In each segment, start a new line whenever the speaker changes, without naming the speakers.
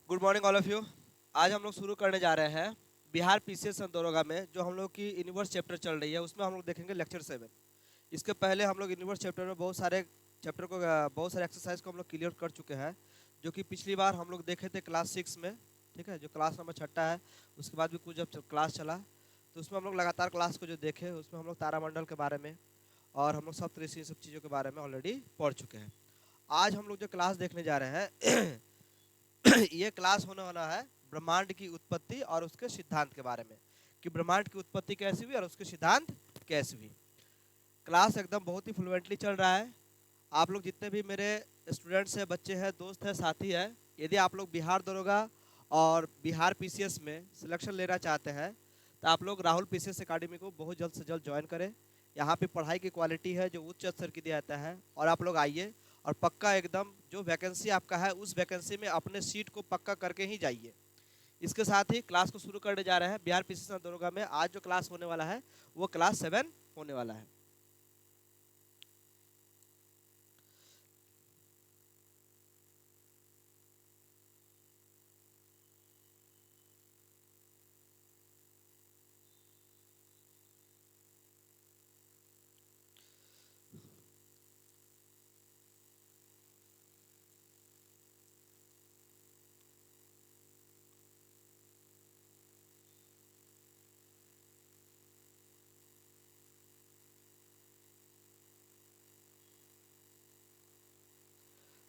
Good morning all of you. आज हम लोग शुरू करने जा रहे हैं बिहार पीसीएस दरोगा में जो हम लोग की यूनिवर्स चैप्टर चल रही है उसमें हम लोग देखेंगे लेक्चर 7। इसके पहले हम लोग यूनिवर्स चैप्टर में बहुत सारे चैप्टर को बहुत सारे एक्सरसाइज को हम लोग क्लियर कर चुके हैं, जो कि पिछली बार हम लोग देखे थे क्लास 6 में। ठीक है, जो क्लास नंबर 6 है। उसके बाद भी कुछ जब क्लास चला तो उसमें हम लोग लगातार क्लास को जो देखे उसमें हम लोग तारामंडल के बारे में और हम लोग सप्तऋषि सब चीज़ों के बारे में ऑलरेडी पढ़ चुके हैं। आज हम लोग जो क्लास देखने जा रहे हैं ये क्लास होने वाला है ब्रह्मांड की उत्पत्ति और उसके सिद्धांत के बारे में, कि ब्रह्मांड की उत्पत्ति कैसी हुई और उसके सिद्धांत कैसे हुई। क्लास एकदम बहुत ही फ्लुएंटली चल रहा है। आप लोग जितने भी मेरे स्टूडेंट्स हैं, बच्चे हैं, दोस्त हैं, साथी हैं, यदि आप लोग बिहार दरोगा और बिहार पीसीएस में सिलेक्शन लेना चाहते हैं तो आप लोग राहुल पीसीएस एकेडमी को बहुत जल्द से जल्द ज्वाइन करें। यहाँ पे पढ़ाई की क्वालिटी है जो उच्च स्तर की दिया जाता है, और आप लोग आइए और पक्का एकदम जो वैकेंसी आपका है उस वैकेंसी में अपने सीट को पक्का करके ही जाइए। इसके साथ ही क्लास को शुरू करने जा रहे हैं बिहार पीसीएस दरोगा में। आज जो क्लास होने वाला है वो क्लास 7 होने वाला है।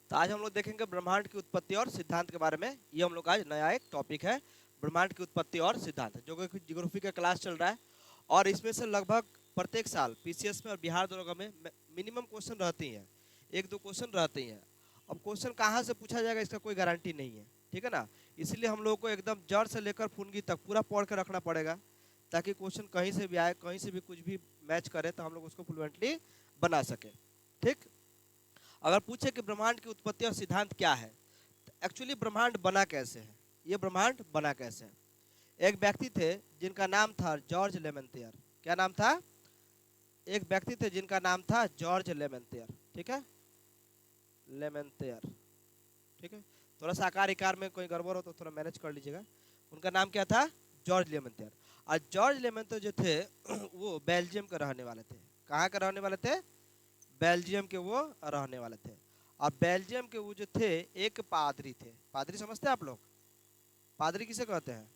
तो आज हम लोग देखेंगे ब्रह्मांड की उत्पत्ति और सिद्धांत के बारे में। ये हम लोग आज नया एक टॉपिक है, ब्रह्मांड की उत्पत्ति और सिद्धांत, जो कि ज्योग्राफी का क्लास चल रहा है। और इसमें से लगभग प्रत्येक साल पीसीएस में और बिहार दरोगा में मिनिमम क्वेश्चन रहती हैं, एक दो क्वेश्चन रहते हैं। अब क्वेश्चन कहाँ से पूछा जाएगा इसका कोई गारंटी नहीं है, ठीक है ना। इसलिए हम लोगों को एकदम जड़ से लेकर फुनगी तक पूरा पढ़ कर रखना पड़ेगा, ताकि क्वेश्चन कहीं से भी आए, कहीं से भी कुछ भी मैच करे तो हम लोग उसको फ्लुएंटली बना सके। ठीक। अगर पूछे कि ब्रह्मांड की उत्पत्ति और सिद्धांत क्या है, तो एक्चुअली ब्रह्मांड बना कैसे है, ये ब्रह्मांड बना कैसे है। एक व्यक्ति थे जिनका नाम था जॉर्ज लेमेंथियर। क्या नाम था? एक व्यक्ति थे जिनका नाम था जॉर्ज लेमेंथियर। ठीक है, लेमेंथियर। ठीक है, थोड़ा सा आकार इकार में कोई गड़बड़ हो तो थोड़ा मैनेज कर लीजिएगा। उनका नाम क्या था? जॉर्ज लेमेंथियर। और जॉर्ज लेमेंथियर जो थे वो बेल्जियम के रहने वाले थे। कहाँ के रहने वाले थे? बेल्जियम के वो रहने वाले थे। और बेल्जियम के वो जो थे एक पादरी थे। पादरी समझते हैं आप लोग? पादरी किसे कहते हैं?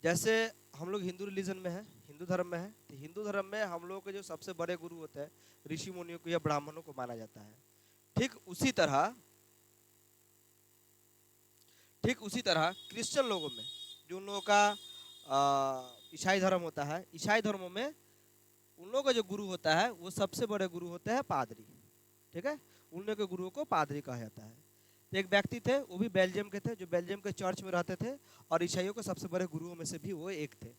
जैसे हम लोग हिंदू रिलीजन में है, हिंदू धर्म में है, तो हिंदू धर्म में हम लोग के जो सबसे बड़े गुरु होते हैं ऋषि मुनियों को या ब्राह्मणों को माना जाता है। ठीक उसी तरह ठीक उसी तरह क्रिश्चियन लोगों में जो उन लोगों का ईसाई धर्म होता है, ईसाई धर्मों में उन लोगों का जो गुरु होता है वो सबसे बड़े गुरु होते हैं पादरी। ठीक है, उन लोगों के गुरुओं को पादरी कहा जाता है। तो एक व्यक्ति थे, वो भी बेल्जियम के थे, जो बेल्जियम के चर्च में रहते थे, और ईसाइयों के सबसे बड़े गुरुओं में से भी वो एक थे।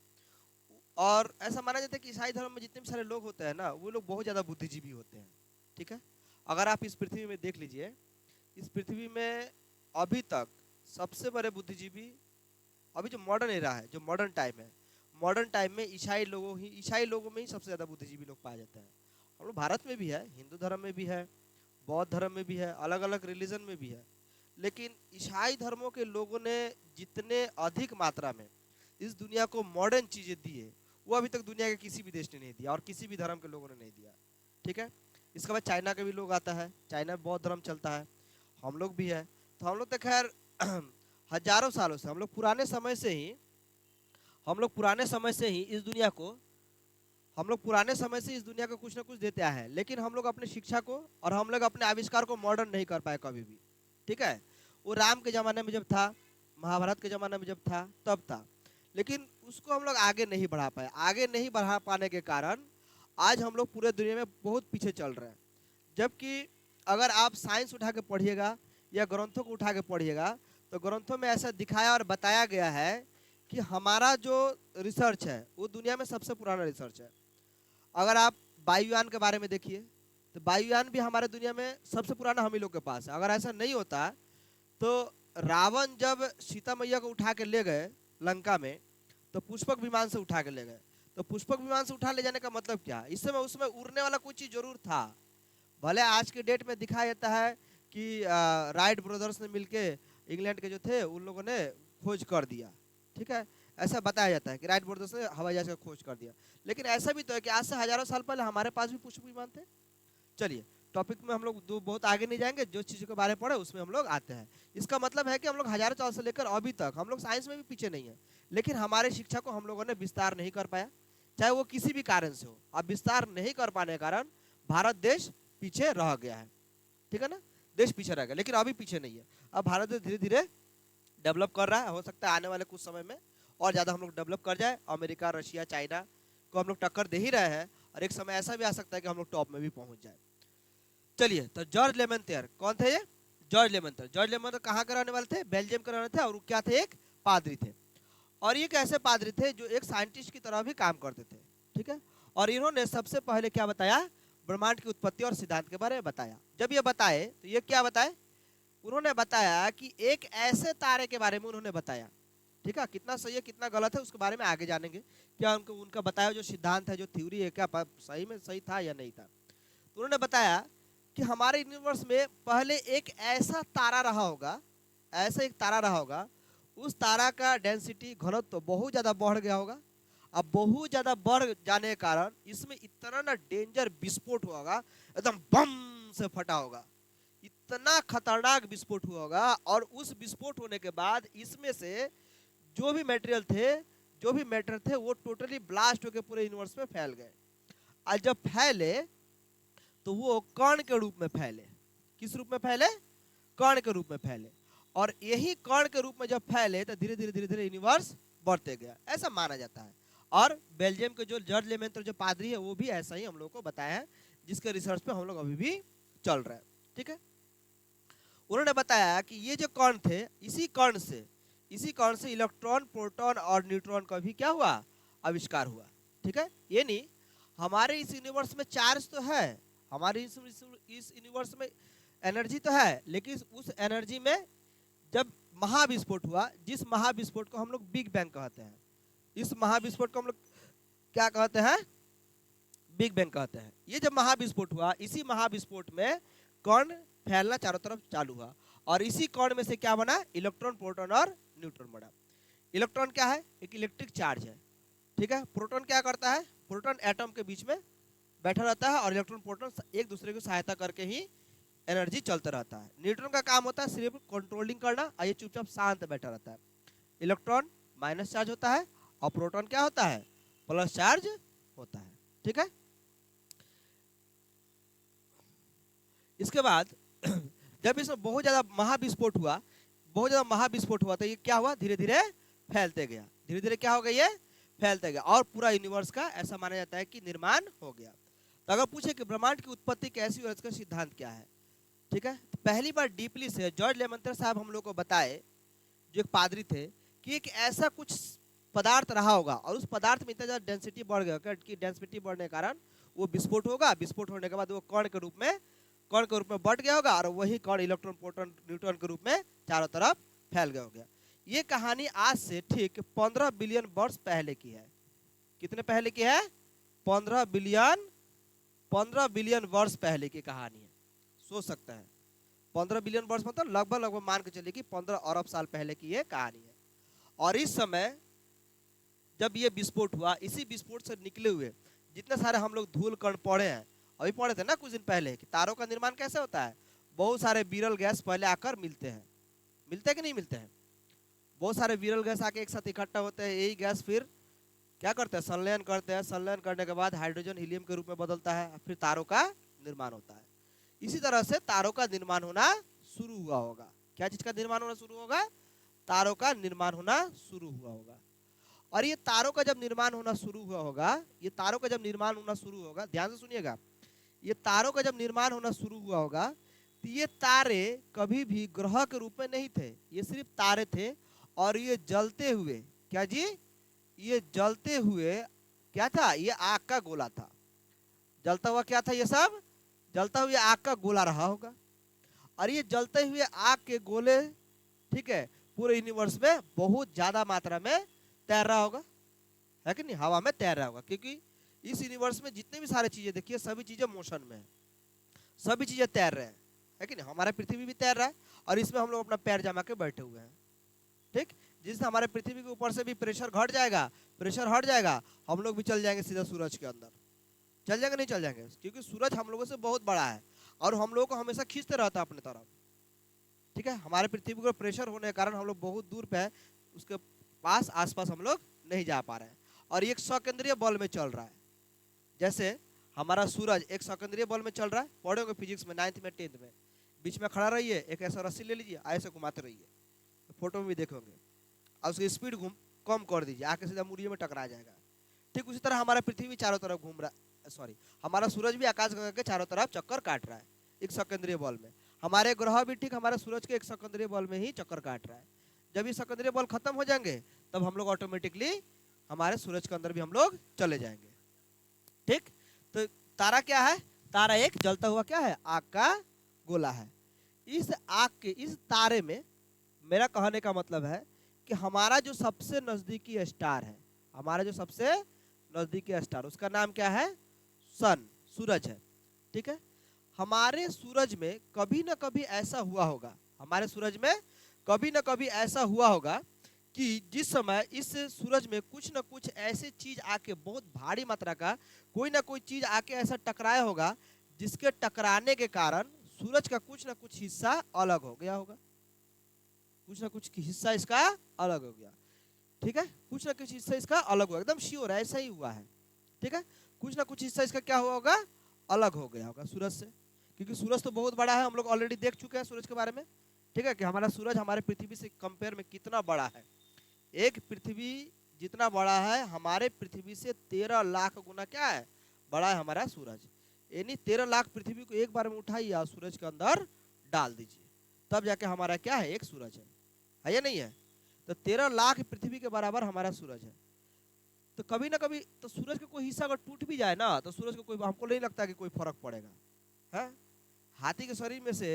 और ऐसा माना जाता है कि ईसाई धर्म में जितने भी सारे लोग होते हैं ना, वो लोग बहुत ज़्यादा बुद्धिजीवी होते हैं। ठीक है, अगर आप इस पृथ्वी में देख लीजिए, इस पृथ्वी में अभी तक सबसे बड़े बुद्धिजीवी, अभी जो मॉडर्न एरा है, जो मॉडर्न टाइम है, मॉडर्न टाइम में ईसाई लोगों में ही सबसे ज़्यादा बुद्धिजीवी लोग पाया जाता है। हम लोग भारत में भी है, हिंदू धर्म में भी है, बौद्ध धर्म में भी है, अलग अलग रिलीजन में भी है। लेकिन ईसाई धर्मों के लोगों ने जितने अधिक मात्रा में इस दुनिया को मॉडर्न चीज़ें दी है, वो अभी तक दुनिया के किसी भी देश ने नहीं दिया और किसी भी धर्म के लोगों ने नहीं दिया। ठीक है, इसके बाद चाइना के भी लोग आता है, चाइना में बौद्ध धर्म चलता है, हम लोग भी है। तो हम लोग तो खैर हजारों सालों से, हम लोग पुराने समय से ही इस दुनिया को, हम लोग पुराने समय से इस दुनिया को कुछ ना कुछ देते आए हैं। लेकिन हम लोग अपनी शिक्षा को और हम लोग अपने आविष्कार को मॉडर्न नहीं कर पाए कभी भी। ठीक है, वो राम के ज़माने में जब था, महाभारत के ज़माने में जब था तब था, लेकिन उसको हम लोग आगे नहीं बढ़ा पाए। आगे नहीं बढ़ा पाने के कारण आज हम लोग पूरे दुनिया में बहुत पीछे चल रहे हैं। जबकि अगर आप साइंस उठा के पढ़िएगा या ग्रंथों को उठा के पढ़िएगा, तो ग्रंथों में ऐसा दिखाया और बताया गया है कि हमारा जो रिसर्च है वो दुनिया में सबसे पुराना रिसर्च है। अगर आप वायुयान के बारे में देखिए, तो वायुयान भी हमारे दुनिया में सबसे पुराना हम ही लोग के पास है। अगर ऐसा नहीं होता तो रावण जब सीता मैया को उठा के ले गए लंका में, तो पुष्पक विमान से उठा के ले गए। तो पुष्पक विमान से उठा ले जाने का मतलब क्या? इस समय उसमें उड़ने वाला कोई चीज़ जरूर था। भले आज के डेट में दिखाया जाता है कि राइट ब्रदर्स ने मिलके इंग्लैंड के जो थे उन लोगों ने खोज कर दिया। ठीक है, ऐसा बताया जाता है कि राइट ब्रदर्स ने हवाई जहाज का खोज कर दिया। लेकिन ऐसा भी तो है कि आज से हजारों साल पहले हमारे पास भी पुष्प विमान थे। चलिए टॉपिक में हम लोग दो बहुत आगे नहीं जाएंगे, जो चीज़ों के बारे में पढ़े उसमें हम लोग आते हैं। इसका मतलब है कि हम लोग हजारों साल से लेकर अभी तक हम लोग साइंस में भी पीछे नहीं है, लेकिन हमारे शिक्षा को हम लोगों ने विस्तार नहीं कर पाया, चाहे वो किसी भी कारण से हो। अब विस्तार नहीं कर पाने के कारण भारत देश पीछे रह गया है। ठीक है ना, देश पीछे रह गया, लेकिन अभी पीछे नहीं है। अब भारत देश धीरे धीरे डेवलप कर रहा है, हो सकता है आने वाले कुछ समय में और ज़्यादा हम लोग डेवलप कर जाए। अमेरिका, रशिया, चाइना को हम लोग टक्कर दे ही रहे हैं, और एक समय ऐसा भी आ सकता है कि हम लोग टॉप में भी पहुंच जाए। चलिए, तो जॉर्ज लेमेंथियर कौन थे ये? जॉर्ज लेमेंथियर। जॉर्ज लेमेंथियर कहाँ के रहने वाले थे? बेल्जियम के रहने थे, और क्या थे? एक पादरी थे। और ये एक ऐसे पादरी थे जो एक साइंटिस्ट की तरह भी काम करते थे। ठीक है, और इन्होंने सबसे पहले क्या बताया? ब्रह्मांड की उत्पत्ति और सिद्धांत के बारे में बताया। जब ये बताए तो ये क्या बताए? उन्होंने बताया कि एक ऐसे तारे के बारे में उन्होंने बताया। ठीक है, कितना सही है कितना गलत है उसके बारे में आगे जानेंगे। क्या उनका बताया जो सिद्धांत है, जो थ्योरी है, क्या सही में सही था या नहीं था? तो उन्होंने बताया कि हमारे यूनिवर्स में पहले एक ऐसा तारा रहा होगा, ऐसा एक तारा रहा होगा, उस तारा का डेंसिटी घनत्व तो बहुत ज़्यादा बढ़ गया होगा। अब बहुत ज़्यादा बढ़ जाने के कारण इसमें इतना ना डेंजर विस्फोट हुआ होगा, एकदम बम से फटा होगा, इतना खतरनाक विस्फोट हुआ होगा। और उस विस्फोट होने के बाद इसमें से जो भी मटेरियल थे, जो भी मैटर थे, वो टोटली ब्लास्ट होकर पूरे यूनिवर्स में फैल गए। और जब फैले तो वो कण के रूप में फैले। किस रूप में फैले? कण के रूप में फैले। और यही कण के रूप में जब फैले तो धीरे धीरे धीरे धीरे यूनिवर्स बढ़ते गया, ऐसा माना जाता है। और बेल्जियम के जो जॉर्ज लेमेंथियर जो पादरी है वो भी ऐसा ही हम लोग को बताया है, जिसके रिसर्च पे हम लोग अभी भी चल रहे हैं। ठीक है, उन्होंने बताया कि ये जो कण थे, इसी कण से इलेक्ट्रॉन, प्रोटॉन और न्यूट्रॉन का भी क्या हुआ? आविष्कार हुआ। ठीक है, ये नहीं हमारे इस यूनिवर्स में चार्ज तो है, हमारे इस यूनिवर्स में एनर्जी तो है, लेकिन उस एनर्जी में जब महाविस्फोट हुआ, जिस महाविस्फोट को हम लोग बिग बैंग कहते हैं, इस महाविस्फोट को हम लोग क्या कहते हैं? बिग बैंग कहते हैं। ये जब महाविस्फोट हुआ, इसी महाविस्फोट में कण फैलना चारों तरफ चालू हुआ, और इसी कण में से क्या बना? इलेक्ट्रॉन, प्रोटॉन और न्यूट्रॉन बना। इलेक्ट्रॉन क्या है? एक इलेक्ट्रिक चार्ज है। ठीक है, प्रोटॉन क्या करता है? प्रोटॉन एटम के बीच में बैठा रहता है, और इलेक्ट्रॉन, प्रोटॉन एक दूसरे की सहायता करके ही एनर्जी चलता रहता है। न्यूट्रॉन का काम होता है सिर्फ कंट्रोलिंग करना, और ये चुपचाप शांत बैठा रहता है। इलेक्ट्रॉन माइनस चार्ज होता है, और प्रोटॉन क्या होता है? प्लस चार्ज होता है। ठीक है, इसके बाद जब इसमें बहुत ज्यादा महाविस्फोट हुआ, तो ये क्या हुआ? धीरे धीरे फैलते गया। धीरे धीरे क्या हो गया? ये फैलते गया, और पूरा यूनिवर्स का ऐसा माना जाता है कि निर्माण हो गया। तो अगर पूछे कि ब्रह्मांड की उत्पत्ति कैसी और इसका सिद्धांत क्या है, ठीक है, तो पहली बार डीपली से जॉर्ज लेमेंथियर साहब हम लोग को बताए, जो एक पादरी थे, कि एक ऐसा कुछ पदार्थ रहा होगा, और उस पदार्थ में इतना ज़्यादा डेंसिटी बढ़ गया कि डेंसिटी बढ़ने के कारण वो विस्फोट होगा। विस्फोट होने के बाद वो कण के रूप में बढ़ गया होगा, और वही कण इलेक्ट्रॉन, प्रोटॉन, न्यूट्रॉन के रूप में चारों तरफ फैल गया हो गया। ये कहानी आज से ठीक 15 बिलियन वर्ष पहले की है। कितने पहले की है? 15 बिलियन वर्ष पहले की कहानी है। सोच सकते हैं 15 बिलियन वर्ष मतलब लगभग मान के चलिए कि 15 अरब साल पहले की ये कहानी है। और इस समय जब ये विस्फोट हुआ, इसी विस्फोट से निकले हुए जितने सारे हम लोग धूल कण पढ़े हैं, अभी पढ़े थे ना कुछ दिन पहले, कि तारों का निर्माण कैसे होता है? बहुत सारे विरल गैस पहले आकर मिलते हैं कि नहीं मिलते हैं? बहुत सारे विरल गैस आके एक साथ इकट्ठा होते हैं, यही गैस फिर क्या करते हैं? संलयन करते हैं। संलयन करने के बाद हाइड्रोजन हीलियम के रूप में बदलता है, फिर तारों का निर्माण होता है। इसी तरह से तारों का निर्माण होना शुरू हुआ होगा। क्या चीज का निर्माण होना शुरू होगा? तारों का निर्माण होना शुरू हुआ होगा। और ये तारों का जब निर्माण होना शुरू हुआ होगा, ध्यान से सुनिएगा, ये तारों का जब निर्माण होना शुरू हुआ होगा, तो ये तारे कभी भी ग्रह के रूप में नहीं थे, ये सिर्फ तारे थे। और ये जलते हुए, क्या जी? ये जलते हुए क्या था? ये आग का गोला था। जलता हुआ क्या था? ये सब जलता हुआ आग का गोला रहा होगा। और ये जलते हुए आग के गोले, ठीक है, पूरे यूनिवर्स में बहुत ज्यादा मात्रा में तैर रहा होगा, है कि नहीं? हवा में तैर रहा होगा, क्योंकि इस यूनिवर्स में जितने भी सारे चीजें देखिए, सभी चीजें मोशन में है, सभी चीजें तैर रहे हैं, है कि नहीं। हमारा पृथ्वी भी तैर रहा है और इसमें हम लोग अपना पैर जमा के बैठे हुए हैं, ठीक। जिससे हमारे पृथ्वी के ऊपर से भी प्रेशर घट जाएगा, प्रेशर हट जाएगा, हम लोग भी चल जाएंगे सीधा सूरज के अंदर। चल जाएंगे नहीं चल जाएंगे, क्योंकि सूरज हम लोगों से बहुत बड़ा है और हम लोगों को हमेशा खींचते रहता है अपने तरफ, ठीक है। हमारे पृथ्वी को प्रेशर होने के कारण हम लोग बहुत दूर पे है, उसके पास आसपास हम लोग नहीं जा पा रहे हैं। और ये एक सकेंद्रीय बल में चल रहा है। जैसे हमारा सूरज एक सकेंद्रीय बल में चल रहा है, पढ़ोगे फिजिक्स में 9th में 10th में। बीच में खड़ा रहिए, एक ऐसा रस्सी ले लीजिए, ऐसे घुमाते रहिए, फोटो में भी देखोगे, और उसकी स्पीड कम कर दीजिए, आके सीधा मुड़िए में टकरा जाएगा। ठीक उसी तरह हमारा पृथ्वी भी चारों तरफ घूम रहा, सॉरी हमारा सूरज भी आकाश गंगा के चारों तरफ चक्कर काट रहा है एक सकेंद्रीय बल में। हमारे ग्रह भी ठीक हमारे सूरज के एक सकेंद्रीय बल में ही चक्कर काट रहा है। जब ये सकेंद्रीय बल खत्म हो जाएंगे तब हम लोग ऑटोमेटिकली हमारे सूरज के अंदर भी हम लोग चले जाएंगे, ठीक। तो तारा क्या है? तारा एक जलता हुआ क्या है? आग का गोला है। इस आग के इस तारे में मेरा कहने का मतलब है कि हमारा जो सबसे नजदीकी स्टार है, हमारा जो सबसे नजदीकी स्टार, उसका नाम क्या है? सन, सूरज है, ठीक है। हमारे सूरज में कभी ना कभी ऐसा हुआ होगा, हमारे सूरज में कभी ना कभी ऐसा हुआ होगा कि जिस समय इस सूरज में कुछ ना कुछ ऐसी चीज आके, बहुत भारी मात्रा का कोई ना कोई चीज आके ऐसा टकराया होगा, जिसके टकराने के कारण सूरज का कुछ ना कुछ हिस्सा अलग हो गया होगा, कुछ ना कुछ हिस्सा इसका अलग हो गया, ठीक है। कुछ ना कुछ हिस्सा इसका अलग हुआ, एकदम श्योर ऐसा ही हुआ है, ठीक है। कुछ ना कुछ हिस्सा इसका क्या हुआ होगा? अलग हो गया होगा सूरज से, क्योंकि सूरज तो बहुत बड़ा है, हम लोग ऑलरेडी देख चुके हैं सूरज के बारे में, ठीक है, कि हमारा सूरज हमारे पृथ्वी से कंपेयर में कितना बड़ा है। एक पृथ्वी जितना बड़ा है, हमारे पृथ्वी से 13 लाख गुना क्या है? बड़ा है हमारा सूरज। यानी 13 लाख पृथ्वी को एक बार में उठाइए और सूरज के अंदर डाल दीजिए, तब जाके हमारा क्या है? एक सूरज है या नहीं है? तो 13 लाख पृथ्वी के बराबर हमारा सूरज है। तो कभी ना कभी तो सूरज का कोई हिस्सा अगर टूट भी जाए ना, तो सूरज को कोई, हमको नहीं लगता कि कोई फर्क पड़ेगा, है। हाथी के शरीर में से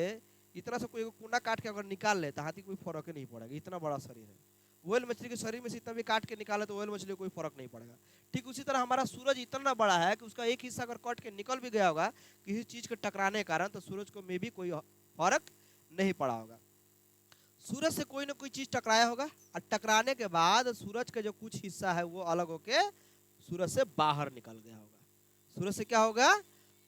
इतना से कोई कोना काट के अगर निकाल ले तो हाथी कोई फर्क ही नहीं पड़ेगा, इतना बड़ा शरीर है। व्हेल मछली के शरीर में से इतना भी काट के निकाले तो व्हेल मछली को कोई फर्क नहीं पड़ेगा। ठीक उसी तरह हमारा सूरज इतना बड़ा है कि उसका एक हिस्सा अगर कट के निकल भी गया होगा किसी चीज के टकराने के कारण, तो सूरज को में भी कोई फर्क नहीं पड़ा होगा। सूरज से कोई ना कोई चीज टकराया होगा और टकराने के बाद सूरज का जो कुछ हिस्सा है वो अलग होके सूरज से बाहर निकल गया होगा। सूरज से क्या होगा?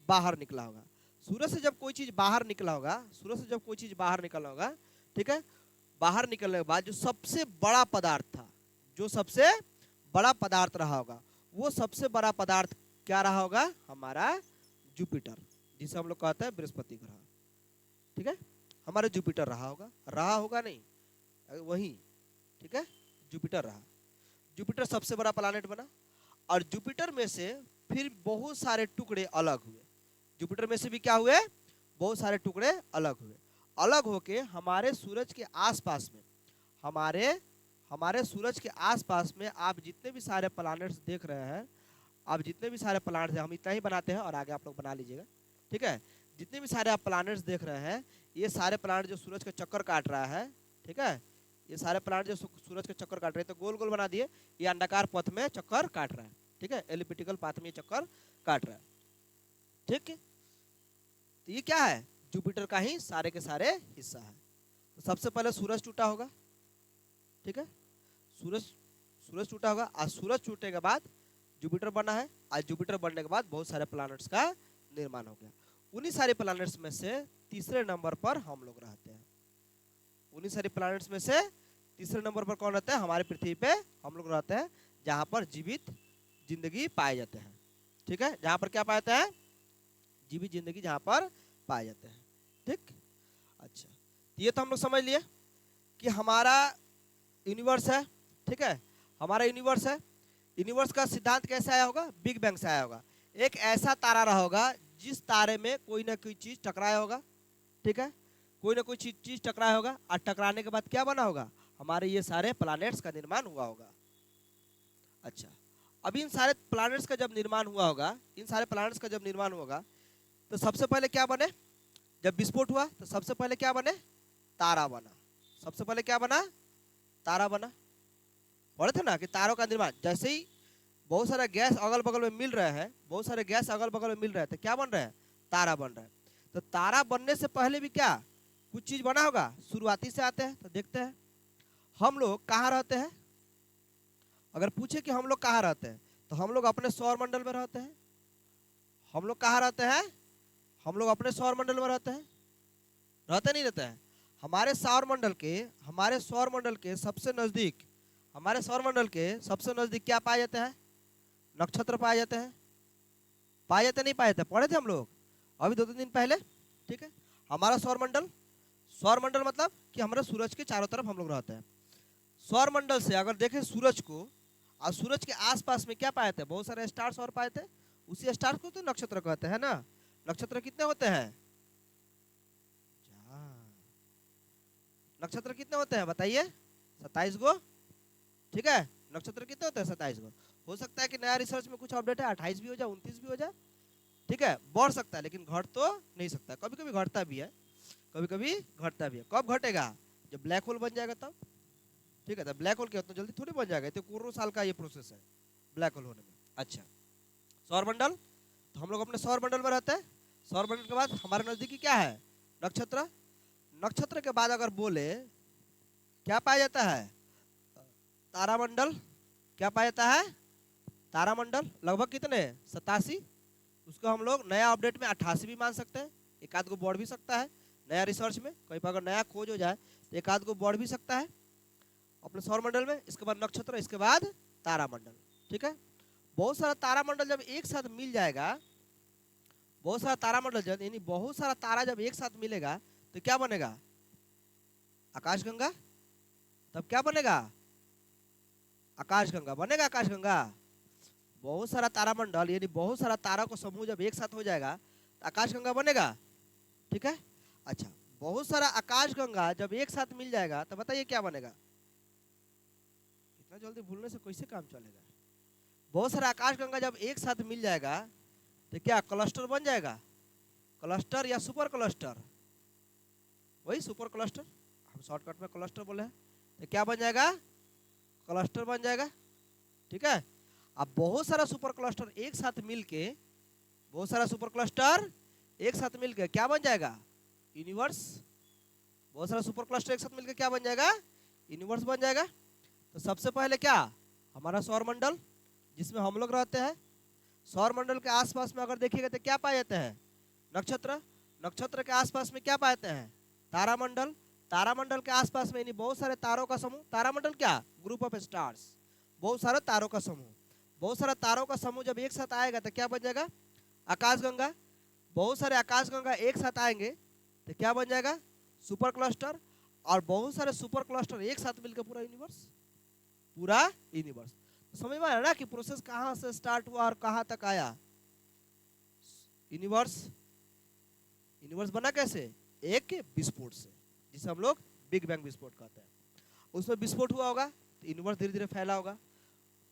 बाहर निकला होगा। सूरज से जब कोई चीज बाहर निकला होगा, सूरज से जब कोई चीज बाहर निकला होगा, ठीक है, बाहर निकलने के बाद जो सबसे बड़ा पदार्थ था, जो सबसे बड़ा पदार्थ रहा होगा, वो सबसे बड़ा पदार्थ क्या रहा होगा? हमारा जुपिटर, जिसे हम लोग कहते हैं बृहस्पति ग्रह, ठीक है, हमारा जुपिटर रहा होगा नहीं, वही, ठीक है, जुपिटर रहा। जुपिटर सबसे बड़ा प्लैनेट बना और जुपिटर में से फिर बहुत सारे टुकड़े अलग हुए। जुपिटर में से भी क्या हुए? बहुत सारे टुकड़े अलग हुए। अलग होके हमारे सूरज के आसपास में, हमारे सूरज के आसपास में आप जितने भी सारे प्लैनेट्स देख रहे हैं, आप जितने भी सारे प्लैनेट्स हैं, हम इतना ही बनाते हैं और आगे आप लोग बना लीजिएगा, ठीक है। जितने भी सारे आप प्लैनेट्स देख रहे हैं, ये सारे प्लैनेट जो सूरज का चक्कर काट रहा है, ठीक है, ये सारे प्लैनेट जो सूरज का चक्कर काट रहे हैं, तो गोल गोल बना दिए, ये अंडाकार पथ में चक्कर काट रहा है, ठीक है, एलिप्टिकल पाथ में चक्कर काट रहा है, ठीक है। तो ये क्या है? जुपिटर का ही सारे के सारे हिस्सा है। तो सबसे पहले सूरज टूटा होगा, ठीक है, सूरज टूटा होगा और सूरज टूटने के बाद जुपिटर बना है और जुपिटर बनने के बाद बहुत सारे प्लैनेट्स का निर्माण हो गया। उन्हीं सारे प्लैनेट्स में से तीसरे नंबर पर हम लोग रहते हैं। उन्हीं सारे प्लैनेट्स में से तीसरे नंबर पर कौन रहता है? हमारे पृथ्वी पे हम लोग रहते हैं, जहां पर जीवित जिंदगी पाए जाते हैं, ठीक है, जहां पर क्या पाए जाते हैं? जीवित जिंदगी जहां पर पाए जाते हैं, ठीक। अच्छा, ये तो हम लोग समझ लिए कि हमारा यूनिवर्स है, ठीक है, हमारा यूनिवर्स है। यूनिवर्स का सिद्धांत कैसे आया होगा? बिग बैंग से आया होगा। एक ऐसा तारा रहा होगा जिस तारे में कोई ना कोई चीज टकराया होगा, ठीक है, कोई ना कोई चीज टकराया होगा और टकराने के बाद क्या बना होगा? हमारे ये सारे प्लैनेट्स का निर्माण हुआ होगा। अच्छा, अब इन सारे प्लैनेट्स का जब निर्माण हुआ होगा, इन सारे प्लैनेट्स का जब निर्माण होगा, तो सबसे पहले क्या बने? जब विस्फोट हुआ तो सबसे पहले क्या बने? तारा बना। सबसे पहले क्या बना? तारा बना। पढ़े थे ना कि तारों का निर्माण, जैसे ही बहुत सारा गैस अगल बगल में मिल रहे हैं, बहुत सारे गैस अगल बगल में मिल रहे थे, क्या बन रहे हैं? तारा बन रहे हैं। तो तारा बनने से पहले भी क्या कुछ चीज बना होगा, शुरुआती से आते हैं। तो देखते हैं हम लोग कहाँ रहते हैं। अगर पूछे कि हम लोग कहाँ रहते हैं, तो हम लोग अपने सौर मंडल में रहते हैं। हम लोग कहाँ रहते हैं, हम लोग अपने सौर मंडल में रहते हैं। रहते नहीं रहते हैं। हमारे सौर मंडल के सबसे नजदीक, हमारे सौर मंडल के सबसे नजदीक क्या पाए जाते हैं, नक्षत्र पाए जाते हैं। पाए जाते नहीं पाए जाते, पढ़े थे हम लोग अभी 2-3 दिन पहले। ठीक है, हमारा सौर मंडल, सौर मंडल मतलब कि हमारे सूरज के चारों तरफ हम लोग रहते हैं। सौर मंडल से अगर देखें सूरज को, और सूरज के आसपास में क्या पाए थे, बहुत सारे स्टार्स और पाए थे। उसी स्टार को तो नक्षत्र कहते हैं ना। नक्षत्र कितने होते हैं, नक्षत्र कितने होते हैं बताइए, 27 गो। ठीक है, नक्षत्र कितने होते हैं, 27 गो। हो सकता है कि नया रिसर्च में कुछ अपडेट है 28 भी हो जाए, 29 भी हो जाए। ठीक है, बढ़ सकता है लेकिन घट तो नहीं सकता। कभी कभी घटता भी है, कभी कभी घटता भी है। कब घटेगा, जब ब्लैक होल बन जाएगा तब। ठीक है, तो ब्लैक होल क्या उतना जल्दी थोड़ी बन जाएगा, तो करोड़ों साल का ये प्रोसेस है ब्लैक होल होने में। अच्छा, सौर मंडल, तो हम लोग अपने सौर मंडल में रहते हैं। सौर मंडल के बाद हमारे नजदीकी क्या है, नक्षत्र। नक्षत्र के बाद अगर बोले क्या पाया जाता है, तारामंडल। क्या पाया जाता है, तारामंडल। लगभग कितने, 87। उसको हम लोग नया अपडेट में 88 भी मान सकते हैं। एक आध को बढ़ भी सकता है नया रिसर्च में, कहीं पर अगर नया खोज हो जाए तो एक आध को बढ़ भी सकता है अपने सौर मंडल में। इसके बाद नक्षत्र, इसके बाद तारामंडल। ठीक है, बहुत सारा तारामंडल जब एक साथ मिल जाएगा, बहुत सारा तारामंडल जब यानी बहुत सारा तारा जब एक साथ मिलेगा तो क्या बनेगा, आकाशगंगा। तब क्या बनेगा, आकाशगंगा बनेगा। आकाशगंगा, बहुत सारा तारामंडल यानी बहुत सारा तारा को समूह जब एक साथ हो जाएगा तो आकाशगंगा बनेगा। ठीक है, अच्छा, बहुत सारा आकाशगंगा जब एक साथ मिल जाएगा तो बताइए क्या बनेगा। इतना जल्दी भूलने से कैसे काम चलेगा। बहुत सारा आकाशगंगा जब एक साथ मिल जाएगा तो क्या क्लस्टर बन जाएगा, क्लस्टर या सुपर क्लस्टर। वही सुपर क्लस्टर, हम शॉर्टकट में क्लस्टर बोले हैं। तो क्या बन जाएगा, क्लस्टर बन जाएगा। ठीक है, अब बहुत सारा सुपर क्लस्टर एक साथ मिलके, बहुत सारा सुपर क्लस्टर एक साथ मिलके क्या बन जाएगा, यूनिवर्स। बहुत सारा सुपर क्लस्टर एक साथ मिलके क्या बन जाएगा, यूनिवर्स बन जाएगा। तो सबसे पहले क्या, हमारा सौर मंडल जिसमें हम लोग रहते हैं। सौर मंडल के आसपास में अगर देखिएगा तो क्या पाए जाते हैं, नक्षत्र। नक्षत्र के आसपास में क्या पाते हैं, तारामंडल। तारामंडल के आसपास में यानी बहुत सारे तारों का समूह। तारामंडल क्या, ग्रुप ऑफ स्टार्स, बहुत सारे तारों का समूह। बहुत सारा तारों का समूह जब एक साथ आएगा तो क्या बन जाएगा, आकाशगंगा। बहुत सारे आकाशगंगा एक साथ आएंगे तो क्या बन जाएगा, सुपर क्लस्टर। और बहुत सारे सुपर क्लस्टर एक साथ मिलकर पूरा यूनिवर्स, पूरा यूनिवर्स। तो समझ में आया ना कि प्रोसेस कहाँ से स्टार्ट हुआ और कहाँ तक आया। यूनिवर्स, यूनिवर्स बना कैसे, एक विस्फोट से, जिसे हम लोग बिग बैंग विस्फोट कहते हैं। उसमें विस्फोट हुआ होगा तो यूनिवर्स धीरे धीरे फैला होगा,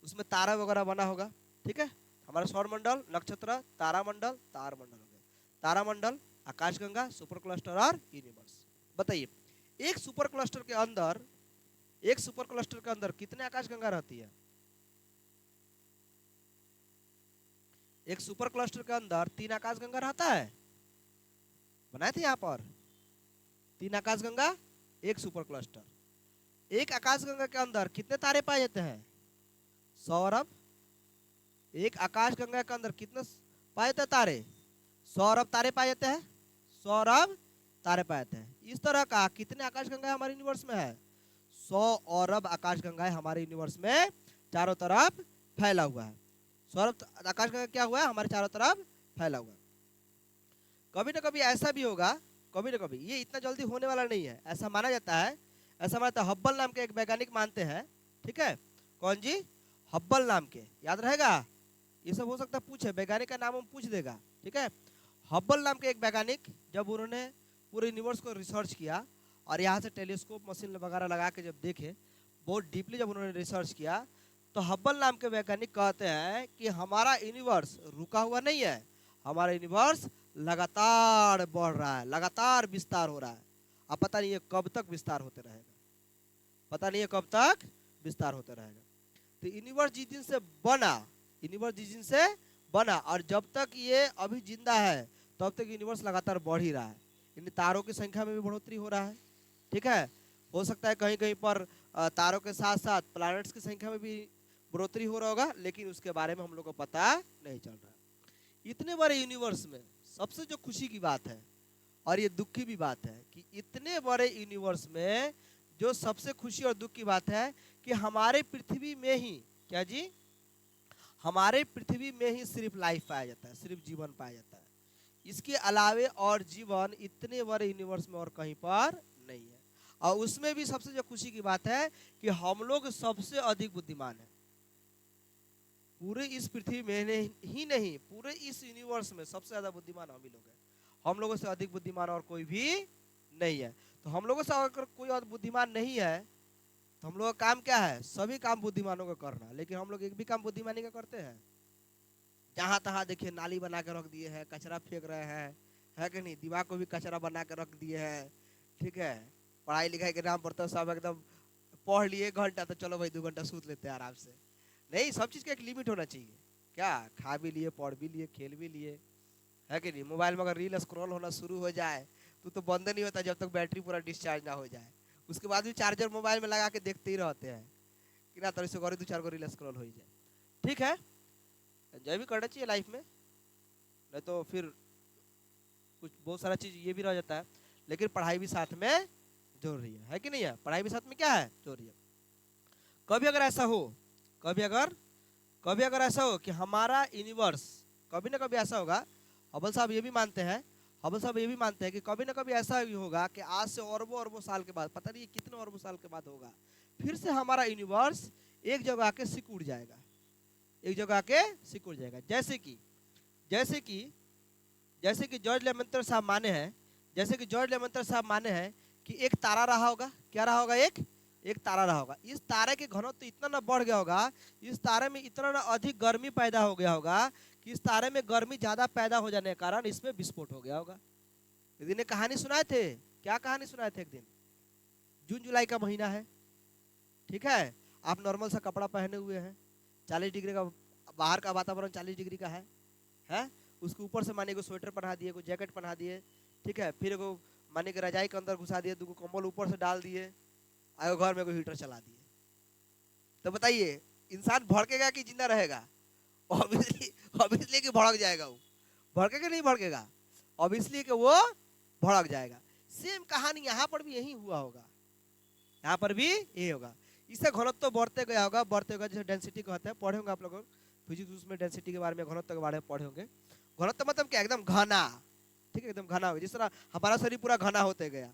उसमें तारा वगैरह बना होगा। ठीक है, हमारा सौर मंडल, नक्षत्र, तारामंडल, तारमंडल हो गया। तारामंडल, आकाशगंगा, सुपर क्लस्टर और यूनिवर्स। बताइए, एक सुपर क्लस्टर के अंदर, एक सुपर क्लस्टर के अंदर कितने आकाशगंगा रहती है। एक सुपर क्लस्टर के अंदर 3 आकाशगंगा रहता है। बनाए थे यहाँ पर 3 आकाशगंगा, एक सुपर क्लस्टर। एक आकाशगंगा के अंदर कितने तारे पाए जाते हैं, 100 अरब। एक आकाशगंगा के अंदर कितने पाए जाते हैं तारे, 100 अरब तारे पाए जाते हैं। 100 अरब तारे पाए जाते हैं। इस तरह का कितने आकाशगंगा हमारे यूनिवर्स में है, 100 अरब आकाशगंगा हमारे यूनिवर्स में चारों तरफ फैला हुआ है। 100 अरब आकाशगंगा क्या हुआ है, हमारे चारों तरफ फैला हुआ है। कभी ना कभी ऐसा भी होगा, कभी ना कभी, ये इतना जल्दी होने वाला नहीं है, ऐसा माना जाता है। ऐसा मानता है, हब्बल नाम के एक वैज्ञानिक मानते हैं। ठीक है, कौन जी, हब्बल नाम के, याद रहेगा। ये सब हो सकता है पूछे, वैज्ञानिक का नाम हम पूछ देगा। ठीक है, हब्बल नाम के एक वैज्ञानिक, जब उन्होंने पूरे यूनिवर्स को रिसर्च किया और यहाँ से टेलीस्कोप मशीन वगैरह लगा के जब देखे, बहुत डीपली जब उन्होंने रिसर्च किया, तो हब्बल नाम के वैज्ञानिक कहते हैं कि हमारा यूनिवर्स रुका हुआ नहीं है, हमारा यूनिवर्स लगातार बढ़ रहा है, लगातार विस्तार हो रहा है। अब पता नहीं ये कब तक विस्तार होते रहेगा, पता नहीं है कब तक विस्तार होता रहेगा। तो यूनिवर्स जिस दिन से बना, यूनिवर्स जिस दिन से बना और जब तक ये अभी जिंदा है तब तक यूनिवर्स लगातार बढ़ ही रहा है, यानी तारों की संख्या में भी बढ़ोतरी हो रहा है। ठीक है, हो सकता है कहीं कहीं पर तारों के साथ साथ प्लैनेट्स की संख्या में भी बढ़ोतरी हो रहा होगा, लेकिन उसके बारे में हम लोग को पता नहीं चल रहा है। इतने बड़े यूनिवर्स में सबसे जो खुशी की बात है और ये दुख की भी बात है कि इतने बड़े यूनिवर्स में जो सबसे खुशी और दुख की बात है कि हमारे पृथ्वी में ही, क्या जी, हमारे पृथ्वी में ही सिर्फ लाइफ पाया जाता है, सिर्फ जीवन पाया जाता है। इसके अलावे और जीवन इतने बड़े यूनिवर्स में और कहीं पर नहीं है। और उसमें भी सबसे जो खुशी की बात है कि हम लोग सबसे अधिक बुद्धिमान है पूरे इस पृथ्वी में ही नहीं, पूरे इस यूनिवर्स में सबसे ज्यादा बुद्धिमान हम ही लोग हैं। हम लोगों से अधिक बुद्धिमान और कोई भी नहीं है। तो हम लोगों से अगर कोई और बुद्धिमान नहीं है तो हम लोग का काम क्या है? सभी काम बुद्धिमानों का करना। लेकिन हम लोग एक भी काम बुद्धिमानी का करते हैं? जहाँ तहाँ देखिए नाली बना के रख दिए हैं, कचरा फेंक रहे हैं, है कि नहीं? दीवार को भी कचरा बना के रख दिए हैं। ठीक है, पढ़ाई लिखाई के नाम पर तो सब एकदम पढ़ लिए घंटा तो चलो भाई 2 घंटा सूत लेते हैं आराम से। नहीं, सब चीज़ का एक लिमिट होना चाहिए। क्या, खा भी लिए, पढ़ भी लिए, खेल भी लिए, है कि नहीं? मोबाइल में अगर रील स्क्रॉल होना शुरू हो जाए तो बंद नहीं होता जब तक बैटरी पूरा डिस्चार्ज ना हो जाए। उसके बाद भी चार्जर मोबाइल में लगा के देखते ही रहते हैं कि ना तरह से 2-4 गो रील स्क्रॉल हो ही जाए। ठीक है, एंजॉय भी करना चाहिए लाइफ में, नहीं तो फिर कुछ बहुत सारा चीज़ ये भी रह जाता है। लेकिन पढ़ाई भी साथ में जरूरी है कि नहीं है? पढ़ाई भी साथ में क्या है? जरूरी है। कभी अगर ऐसा हो, कभी अगर ऐसा हो कि हमारा यूनिवर्स, कभी ना कभी ऐसा होगा, हबल साहब ये भी मानते हैं, कि कभी ना कभी ऐसा भी होगा कि आज से अरबों अरबों साल के बाद, पता नहीं कितने अरबों साल के बाद होगा, फिर से हमारा यूनिवर्स एक जगह आके सिकुड़ जाएगा, एक जगह आके सिकुड़ जाएगा। जैसे कि जॉर्ज लेमेंटर साहब माने हैं कि एक तारा रहा होगा। क्या रहा होगा? एक तारा रहा होगा। इस तारे के घनत्व तो इतना ना बढ़ गया होगा, इस तारे में इतना ना अधिक गर्मी पैदा हो गया होगा कि इस तारे में गर्मी ज्यादा पैदा हो जाने के कारण इसमें विस्फोट हो गया होगा। एक दिन एक कहानी सुनाए थे। क्या कहानी सुनाए थे? एक दिन जून जुलाई का महीना है, ठीक है, आप नॉर्मल सा कपड़ा पहने हुए हैं, 40 डिग्री का बाहर का वातावरण 40 डिग्री का है? उसके ऊपर से माने को स्वेटर पहना दिए, को जैकेट पहना दिए, ठीक है, फिर को माने के रजाई के अंदर घुसा दिए, 2 कंबल ऊपर से डाल दिए, आयो घर में कोई हीटर चला दिए। तो बताइए इंसान भड़केगा कि जिंदा रहेगा? ऑब्वियसली कि भड़क जाएगा। वो भड़केगा नहीं भड़केगा? ऑब्वियसली कि वो भड़क जाएगा। सेम कहानी यहाँ पर भी यही हुआ होगा, यहाँ पर भी यही होगा। इससे घनत्व तो बढ़ते गया होगा, जैसे डेंसिटी कहते हैं, पढ़े होंगे आप लोग फिजिक्स, उसमें डेंसिटी के बारे में, घनत्व के बारे में पढ़े होंगे। घनत्व मतलब क्या? एकदम घना, ठीक है, एकदम घना हो। जिस तरह हमारा शरीर पूरा घना होते गया,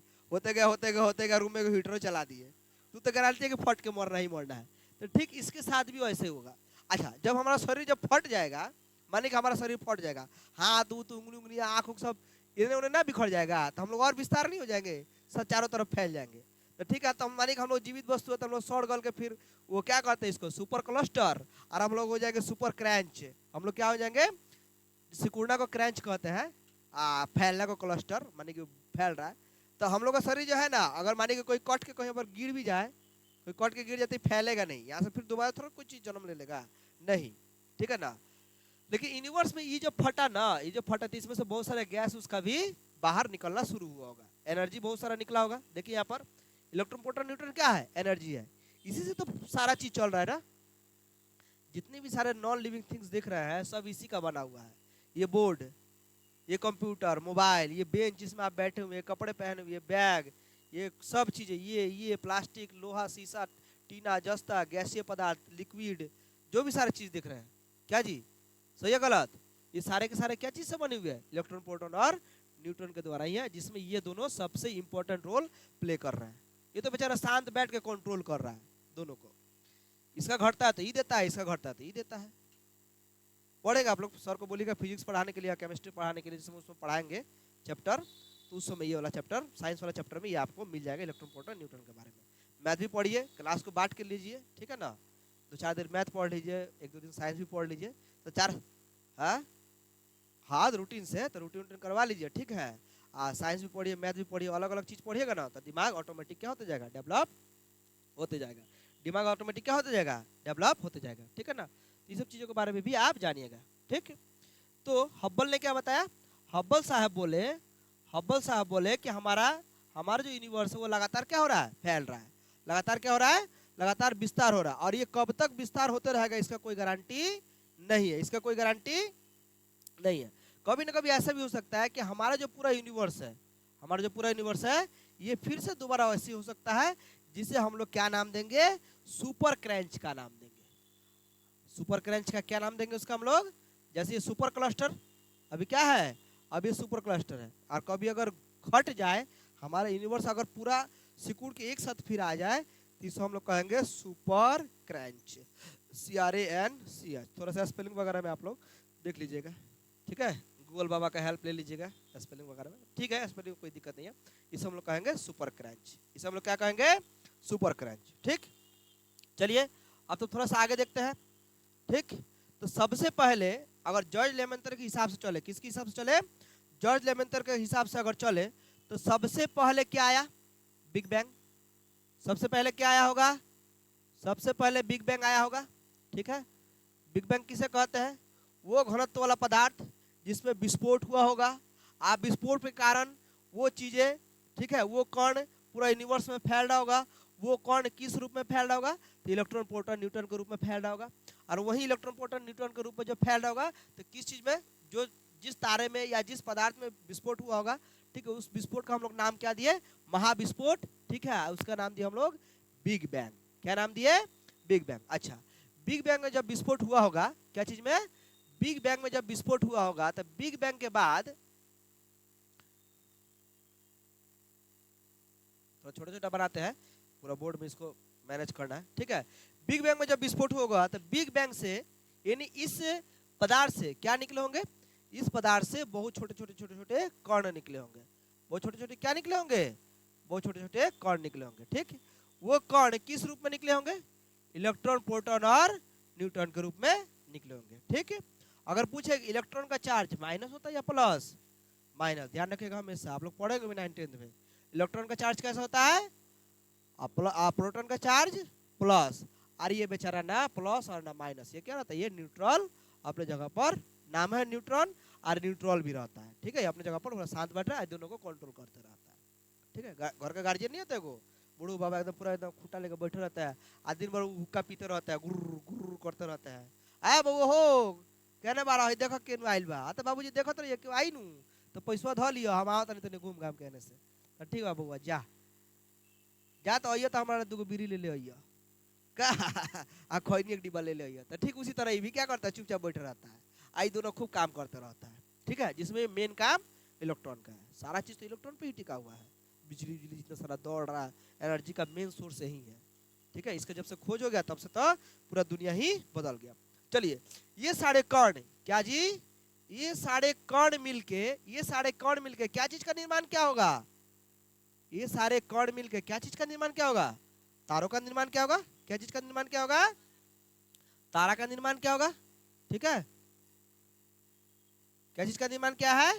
रूम में हीटर चला दिए, तो गारंटी है कि फट के मरना ही मरना है। तो ठीक इसके साथ भी वैसे होगा। अच्छा, जब हमारा शरीर जब फट जाएगा, माने कि हमारा शरीर फट जाएगा, हाथ उंगली आँख सब इन्हें उन्हें ना बिखर जाएगा, तो हम लोग और विस्तार नहीं हो जाएंगे, सब चारों तरफ फैल जाएंगे। तो ठीक है, तो हम माने कि हम लोग जीवित वस्तु है, तो हम लोग सड़ गल के फिर वो क्या कहते हैं इसको, सुपर क्लस्टर, और हम लोग हो जाएंगे सुपर क्रैंच। हम लोग क्या हो जाएंगे? सिकुड़ना को क्रैंच कहते हैं, फैलना को क्लस्टर, माने कि फैल रहा है। तो हम लोग का शरीर जो है ना, अगर माने कि कोई कट के कहीं पर गिर भी जाए, कोई कट के गिर जाते ही फैलेगा नहीं, यहाँ से फिर दोबारा थोड़ा कोई चीज जन्म ले लेगा नहीं, ठीक है ना। लेकिन यूनिवर्स में ये जो फटा तो इसमें से बहुत सारे गैस उसका भी बाहर निकलना शुरू हुआ होगा, एनर्जी बहुत सारा निकला होगा। देखिए यहाँ पर इलेक्ट्रॉन प्रोटॉन न्यूट्रॉन क्या है? एनर्जी है। इसी से तो सारा चीज चल रहा है ना। जितने भी सारे नॉन लिविंग थिंग्स दिख रहे हैं सब इसी का बना हुआ है। ये बोर्ड, ये कंप्यूटर, मोबाइल, ये बेंच जिसमें आप बैठे हुए, कपड़े पहने हुए, बैग, ये सब चीजें, ये प्लास्टिक, लोहा, शीशा, टीना, जस्ता, गैसीय पदार्थ, लिक्विड, जो भी सारे चीज दिख रहे हैं, क्या जी, सही है गलत? ये सारे के सारे क्या चीज से बने हुए हैं? इलेक्ट्रॉन प्रोटॉन और न्यूट्रॉन के द्वारा ही है, जिसमें ये दोनों सबसे इंपॉर्टेंट रोल प्ले कर रहे हैं। ये तो बेचारा शांत बैठ के कंट्रोल कर रहा है दोनों को। इसका घटता है तो ये देता है, इसका घटता है तो ये देता है। पढ़ेगा आप लोग, सर को बोलिएगा फिजिक्स पढ़ाने के लिए, केमिस्ट्री पढ़ाने के लिए, जिसमें उसमें पढ़ाएंगे चैप्टर, तो उस समय ये वाला चैप्टर, साइंस वाला चैप्टर में ये आपको मिल जाएगा, इलेक्ट्रॉन प्रोटॉन न्यूट्रॉन के बारे में। मैथ भी पढ़िए, क्लास को बांट के लीजिए, ठीक है ना। 2-4 दिन मैथ पढ़ लीजिए, 1-2 दिन साइंस भी पढ़ लीजिए, तो 4 हाँ रूटीन से, तो रूटीन करवा लीजिए, ठीक है। साइंस भी पढ़िए, मैथ भी पढ़िए, अलग अलग चीज पढ़िएगा ना, तो दिमाग ऑटोमेटिक क्या होते जाएगा? डेवलप होते जाएगा। दिमाग ऑटोमेटिक क्या होते जाएगा? डेवलप होते जाएगा, ठीक है ना। ये सब चीजों के बारे में भी आप जानिएगा, ठीक। तो हब्बल ने क्या बताया? हब्बल साहब बोले कि हमारा हमारा जो यूनिवर्स है वो लगातार क्या हो रहा है, फैल रहा है। लगातार क्या हो रहा है, लगातार विस्तार हो रहा है। और ये कब तक विस्तार होते रहेगा इसका कोई गारंटी नहीं है, इसका कोई गारंटी नहीं है। कभी ना कभी ऐसा भी हो सकता है कि हमारा जो पूरा यूनिवर्स है, हमारा जो पूरा यूनिवर्स है ये फिर से दोबारा वैसे हो सकता है, जिसे हम लोग क्या नाम देंगे, सुपर क्रंच का नाम देंगे। सुपर क्रंच का क्या नाम देंगे उसका हम लोग, जैसे ये सुपर क्लस्टर अभी क्या है, अभी ये सुपर क्लस्टर है। और कभी अगर घट जाए हमारा यूनिवर्स, अगर पूरा सिकुड़ के एक साथ फिर आ जाए, तो इसे हम लोग कहेंगे सुपर क्रंच, CRANCH। थोड़ा सा स्पेलिंग वगैरह में आप लोग देख लीजिएगा, ठीक है, गूगल बाबा का हेल्प ले लीजिएगा स्पेलिंग वगैरह में, ठीक है, स्पेलिंग कोई दिक्कत नहीं है। इसे हम लोग कहेंगे सुपर क्रंच, इसे हम लोग क्या कहेंगे, सुपर क्रंच। ठीक, चलिए अब तो थोड़ा सा आगे देखते हैं। ठीक, तो सबसे पहले अगर जॉर्ज लेमेंटर के हिसाब से चले, किसके हिसाब से चले, जॉर्ज लेमेंटर के हिसाब से अगर चले, तो सबसे पहले क्या आया, बिग बैंग। सबसे पहले क्या आया होगा, सबसे पहले बिग बैंग आया होगा। ठीक है, बिग बैंग किसे कहते हैं, वो घनत्व वाला पदार्थ जिसमें विस्फोट हुआ होगा। आप विस्फोट के कारण वो चीजें, ठीक है, वो कण पूरा यूनिवर्स में फैल रहा होगा। वो कण किस रूप में फैल रहा होगा, तो इलेक्ट्रॉन प्रोटॉन न्यूट्रॉन के रूप में फैल रहा होगा। और वही इलेक्ट्रॉन प्रोटॉन न्यूट्रॉन के रूप में जब फैल रहा होगा, तो किस चीज में, जो जिस तारे में या जिस पदार्थ में विस्फोट हुआ होगा, ठीक है, उस विस्फोट का हम लोग नाम क्या दिए, महाविस्फोट। ठीक है, उसका नाम दिया हम लोग बिग बैंग। क्या नाम दिए, बिग बैंग। अच्छा, बिग बैंग में जब विस्फोट हुआ होगा, क्या चीज में, बिग बैंग में जब विस्फोट हुआ होगा, तो बिग बैंग के बाद थोड़ा छोटा छोटा बनाते हैं, पूरा बोर्ड में इसको मैनेज करना है। ठीक है, बिग बैंग में जब विस्फोट होगा, तो बिग बैंग से यानी इस पदार्थ से क्या निकले होंगे, इस पदार्थ से बहुत छोटे छोटे छोटे छोटे कण निकले होंगे। बहुत छोटे छोटे क्या निकले होंगे, बहुत छोटे छोटे कण निकले होंगे। ठीक, वो कण किस रूप में निकले होंगे, इलेक्ट्रॉन प्रोटॉन और न्यूट्रॉन के रूप में निकले होंगे। ठीक, अगर पूछे इलेक्ट्रॉन का चार्ज माइनस होता है या प्लस, माइनस, ध्यान रखिएगा हमेशा, आप लोग पढ़ेंगे भी 9th में। इलेक्ट्रॉन का चार्ज कैसा होता है, प्रोटॉन का चार्ज प्लस, और ये बेचारा ना प्लस और ना माइनस, ये क्या रहता है, ये न्यूट्रल अपने जगह पर, नाम है न्यूट्रॉन, और न्यूट्रल भी रहता है। ठीक है, अपने जगह पर शांत बैठ रहा है, दोनों को कंट्रोल करते रहता है। ठीक है, घर का गार्जियन नहीं होता है वो, बूढ़ू बाबा एकदम पूरा एकदम खूटा लेकर बैठे रहता है, आज दिन भर हुक्का पीते रहता है, गुर्र गुर्र करते रहता है। आया बबू हो, कहने बारा है, देखो केनु आइल बा, तो बाबूजी देखो तो ये क्यों आई नू, तो पैसा धो लियो, हम आओ तनी तनी घूम घाम कहने से, तो ठीक बा बबुआ जा जा, तो आइयो तो हमारा दूगो बीड़ी ले ले आइयो का आ खैनी एक डिब्बा ले ले आइयो। तो ठीक उसी तरह ये भी क्या करता है, चुपचाप बैठे रहता है, आई दोनों खूब काम करते रहता है। ठीक है, जिसमें मेन काम इलेक्ट्रॉन का है, सारा चीज तो इलेक्ट्रॉन पे ही टिका हुआ है, बिजली बिजली जितना सारा दौड़ रहा है, एनर्जी का मेन सोर्स यही है। ठीक है, इसका जब से खोज हो गया तब से तो पूरा दुनिया ही बदल गया। चलिए, ये सारे कण क्या जी, ये सारे कण मिलके, ये सारे कण मिलके क्या चीज का निर्माण क्या होगा, ये सारे कण मिलके क्या चीज का निर्माण क्या होगा, तारों का निर्माण क्या होगा, क्या चीज का निर्माण क्या होगा, तारा का निर्माण क्या होगा। ठीक है, क्या चीज का निर्माण क्या है,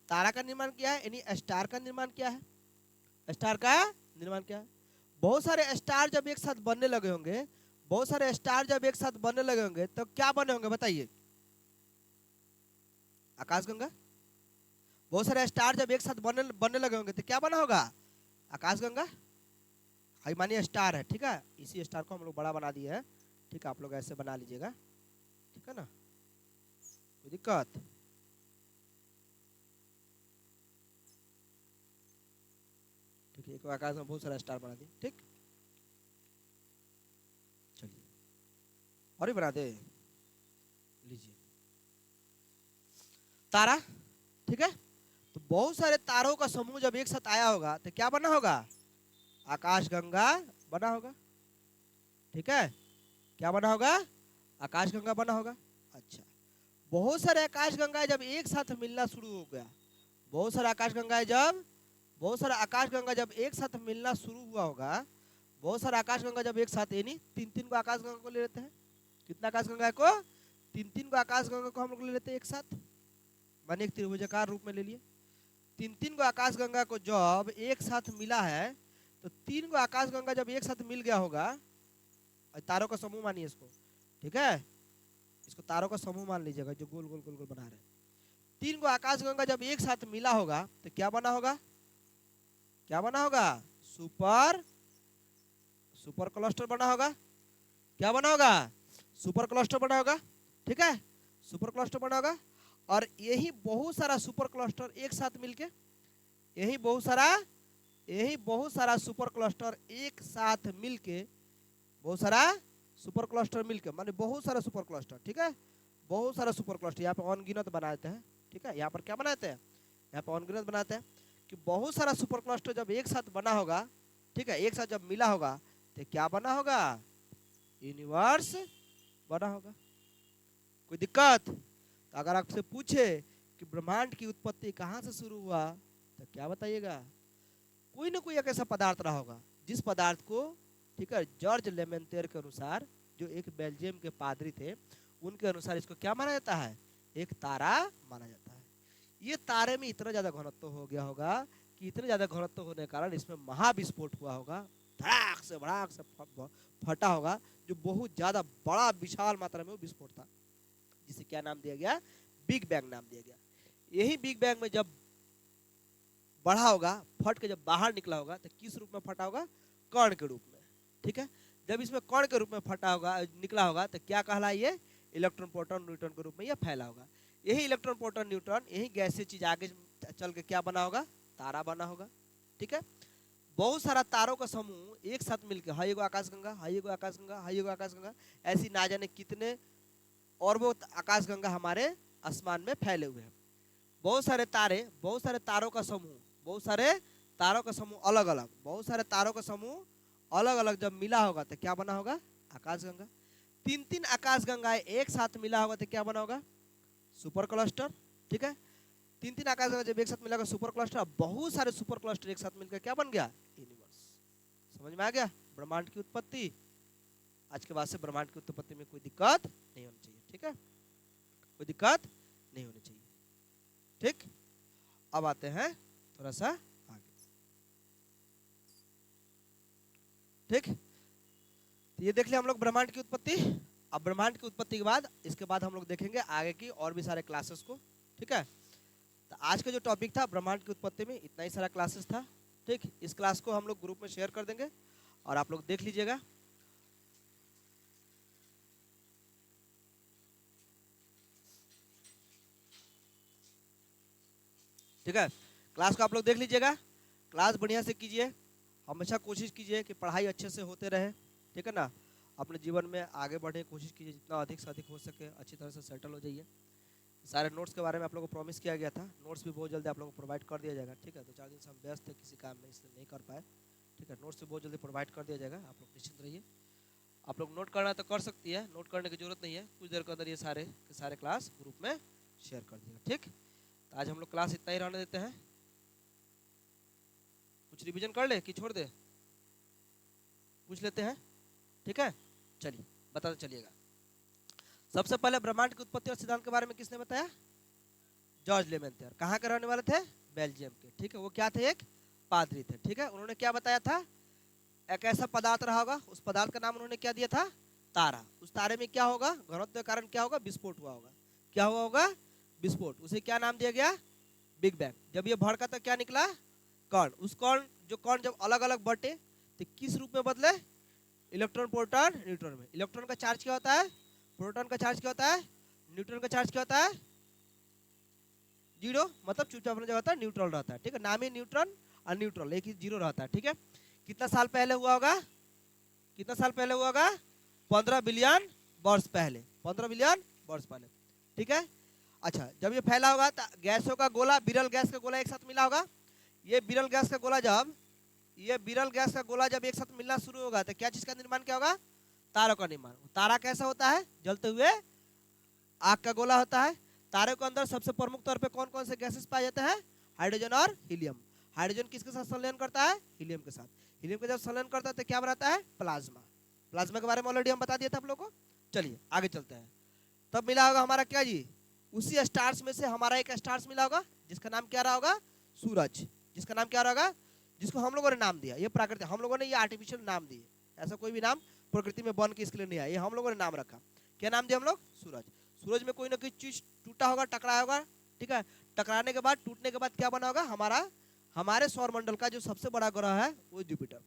तारा का निर्माण क्या है, यानी स्टार का निर्माण क्या है, स्टार का निर्माण क्या है। बहुत सारे स्टार जब एक साथ बनने लगे होंगे, बहुत सारे स्टार जब एक साथ बनने लगे होंगे, तो क्या बने होंगे बताइए, आकाशगंगा। बहुत सारे स्टार जब एक साथ बनने बनने लगे होंगे, तो क्या बना होगा, आकाशगंगा। हाई मानिए स्टार है, ठीक है, इसी स्टार को हम लोग बड़ा बना दिए हैं। ठीक है, आप लोग ऐसे बना लीजिएगा, ठीक है ना, कोई दिक्कत। ठीक है, एक आकाश में बहुत सारा स्टार बना दिए। ठीक, चलिए और भी बना दे, लीजिए तारा। ठीक है, तो बहुत सारे तारों का समूह जब एक साथ आया होगा, तो क्या बना होगा, आकाशगंगा बना होगा। ठीक है, क्या बना होगा, आकाशगंगा बना होगा। अच्छा, बहुत सारे आकाशगंगाएं जब एक साथ मिलना शुरू हो गया, बहुत सारे आकाशगंगाएं जब, बहुत सारा आकाशगंगा जब एक साथ मिलना शुरू हुआ होगा, बहुत सारा आकाशगंगा जब एक साथ, यानी तीन तीन को आकाशगंगा को ले लेते हैं, कितना आकाशगंगा को, तीन तीन को आकाशगंगा को हम लोग ले लेते हैं एक साथ, माने एक त्रिभुजाकार रूप में ले लिए। तीन तीन को आकाशगंगा को जब एक साथ मिला है, तो तीन को आकाशगंगा जब एक साथ मिल गया होगा, तारों का समूह मानिए इसको। ठीक है, इसको तारों का समूह मान लीजिएगा, जो गोल गोल गोल गोल बना रहे हैं। तीन को आकाशगंगा जब एक साथ मिला होगा तो क्या बना होगा? क्या बना होगा? सुपर सुपर क्लस्टर बना होगा। क्या बना होगा? सुपर क्लस्टर बना होगा। ठीक है, सुपर क्लस्टर बना होगा। और यही बहुत सारा सुपर क्लस्टर एक साथ मिलके, यही बहुत सारा सुपर क्लस्टर एक साथ मिलके, बहुत सारा सुपर क्लस्टर मिलके माने बहुत सारा सुपर क्लस्टर। ठीक है, बहुत सारा सुपर क्लस्टर यहाँ पे अनगिनत बनाते हैं। ठीक है, यहाँ पर क्या बनाते हैं? यहाँ पे अनगिनत बनाते हैं कि बहुत सारा सुपर क्लस्टर जब एक साथ बना होगा, ठीक है, एक साथ जब मिला होगा तो क्या बना होगा? यूनिवर्स बना होगा। कोई दिक्कत? तो अगर आपसे पूछे कि ब्रह्मांड की उत्पत्ति कहाँ से शुरू हुआ तो क्या बताइएगा? कोई ना कोई एक ऐसा पदार्थ रहा होगा जिस पदार्थ को, ठीक है, जॉर्ज लेमेंतेर के अनुसार, जो एक बेल्जियम के पादरी थे, उनके अनुसार इसको क्या माना जाता है? एक तारा माना जाता है। ये तारे में इतना ज्यादा घनत्व हो गया होगा कि इतने ज्यादा घनत्व होने के कारण इसमें महाविस्फोट हुआ होगा, धड़ाक से फटा होगा, जो बहुत ज्यादा बड़ा विशाल मात्रा में वो विस्फोट था, जिसे क्या नाम दिया गया? बिग बैंग नाम दिया गया। यही बिग बैंग में जब बढ़ा होगा, फट के जब बाहर निकला होगा तो किस रूप में फटा होगा? कण के रूप में। ठीक है, जब इसमें कण के रूप में फटा होगा, निकला होगा तो क्या कहला? ये इलेक्ट्रॉन प्रोटॉन न्यूट्रॉन के रूप में ये फैला होगा। यही इलेक्ट्रॉन प्रोटॉन न्यूट्रॉन, यही गैसीय चीज आगे चल के क्या बना होगा? तारा बना होगा। ठीक है, बहुत सारा तारों का समूह एक साथ मिलकर, हाई एगो आकाशगंगा, हाई एगो आकाशगंगा, हाई एगो आकाशगंगा, ऐसी ना जाने कितने और वो आकाशगंगा हमारे आसमान में फैले हुए हैं। बहुत सारे तारे, बहुत सारे तारों का समूह, बहुत सारे तारों का समूह अलग अलग, बहुत सारे तारों का समूह अलग अलग जब मिला होगा तो क्या बना होगा? आकाशगंगा। तीन तीन आकाशगंगाएं एक साथ मिला होगा तो क्या बना होगा? Super cluster. ठीक है, तीन तीन आकाशगंगा जब एक साथ मिला होगा सुपर क्लस्टर। बहुत सारे सुपर क्लस्टर एक साथ मिलकर क्या बन गया? यूनिवर्स। समझ में आ गया ब्रह्मांड की उत्पत्ति? आज के बाद से ब्रह्मांड की उत्पत्ति में कोई दिक्कत नहीं होनी चाहिए। ठीक है, कोई दिक्कत नहीं होनी चाहिए। ठीक, अब आते हैं थोड़ा सा आगे। ठीक, तो ये देख लिया हम लोग ब्रह्मांड की उत्पत्ति। अब ब्रह्मांड की उत्पत्ति के बाद, इसके बाद हम लोग देखेंगे आगे की और भी सारे क्लासेस को। ठीक है, तो आज का जो टॉपिक था ब्रह्मांड की उत्पत्ति में इतना ही सारा क्लासेस था। ठीक, इस क्लास को हम लोग ग्रुप में शेयर कर देंगे और आप लोग देख लीजिएगा। ठीक है, क्लास को आप लोग देख लीजिएगा, क्लास बढ़िया से कीजिए, हमेशा कोशिश कीजिए कि पढ़ाई अच्छे से होते रहे। ठीक है ना, अपने जीवन में आगे बढ़ने की कोशिश कीजिए, जितना अधिक से अधिक हो सके अच्छी तरह से सेटल हो जाइए। सारे नोट्स के बारे में आप लोगों को प्रॉमिस किया गया था, नोट्स भी बहुत जल्दी आप लोगों को प्रोवाइड कर दिया जाएगा। ठीक है, 2-4 दिन से हम व्यस्त थे किसी काम में, इसलिए नहीं कर पाए। ठीक है, नोट्स भी बहुत जल्दी प्रोवाइड कर दिया जाएगा, आप लोग निश्चिंत रहिए। आप लोग नोट करना तो कर सकती है, नोट करने की जरूरत नहीं है, कुछ देर के अंदर ये सारे के सारे क्लास ग्रुप में शेयर कर दिएगा। ठीक, तो आज हम लोग क्लास इतना ही रहने देते हैं। कुछ रिवीजन कर ले कि छोड़ दे? पूछ लेते हैं। ठीक है, चलिए बताते चलिएगा। सबसे पहले ब्रह्मांड की उत्पत्ति और सिद्धांत के बारे में किसने बताया? जॉर्ज लेमेंतेर। कहाँ के रहने वाले थे? बेल्जियम के। ठीक है, वो क्या थे? एक पादरी थे। ठीक है, उन्होंने क्या बताया था? एक ऐसा पदार्थ रहा होगा, उस पदार्थ का नाम उन्होंने क्या दिया था? तारा। उस तारे में क्या होगा? घनत्व के कारण क्या होगा? विस्फोट हुआ होगा। क्या हुआ होगा? विस्फोट। उसे क्या नाम दिया गया? Big bang. जब ये भड़का तो क्या निकला? कण। उस कण, जो कण जब अलग अलग बटे तो किस रूप में बदले? इलेक्ट्रॉन प्रोटॉन न्यूट्रॉन में। इलेक्ट्रॉन का चार्ज क्या होता है? प्रोटॉन का चार्ज क्या होता है? न्यूट्रॉन का चार्ज क्या होता है? जीरो। मतलब चुपचाप अपना जगह होता है, न्यूट्रल रहता है। ठीक है, नाम ही न्यूट्रॉन और न्यूट्रल एक ही जीरो रहता है। ठीक है, कितना साल पहले हुआ होगा? कितना साल पहले हुआ होगा? 15 बिलियन वर्ष पहले। 15 बिलियन वर्ष पहले। ठीक है, अच्छा, जब ये फैला होगा तो गैसों का गोला, विरल गैस का गोला एक साथ मिला होगा। ये विरल गैस का गोला जब एक साथ मिलना शुरू होगा तो क्या चीज का निर्माण क्या होगा? तारों का निर्माण। तारा कैसा होता है? जलते हुए आग का गोला होता है। तारे के अंदर सबसे प्रमुख तौर पे कौन कौन से गैसेस पाए जाते हैं? हाइड्रोजन और हीलियम। हाइड्रोजन किसके साथ संलयन करता है? हीलियम के साथ। हीलियम के जब संलयन करता है तो क्या बनाता है? प्लाज्मा। प्लाज्मा के बारे में ऑलरेडी हम बता दिए थे आप लोगों को। चलिए आगे चलते हैं। तब मिला होगा हमारा क्या जी? उसी स्टार्स में से हमारा एक स्टार्स मिला होगा जिसका नाम क्या रहा होगा? सूरज। जिसका नाम क्या रहा होगा? जिसको हम लोगों ने नाम दिया, ये प्राकृतिक, हम लोगों ने ये आर्टिफिशियल नाम दिए। ऐसा कोई भी नाम प्रकृति में बन के इसके लिए नहीं आया, ये हम लोगों ने नाम रखा। क्या नाम दिया हम लोग? सूरज। सूरज में कोई ना कोई चीज टूटा होगा, टकराया होगा, ठीक है। टकराने के बाद, टूटने के बाद क्या बना होगा, हमारे सौर मंडल का जो सबसे बड़ा ग्रह है वो जुपिटर।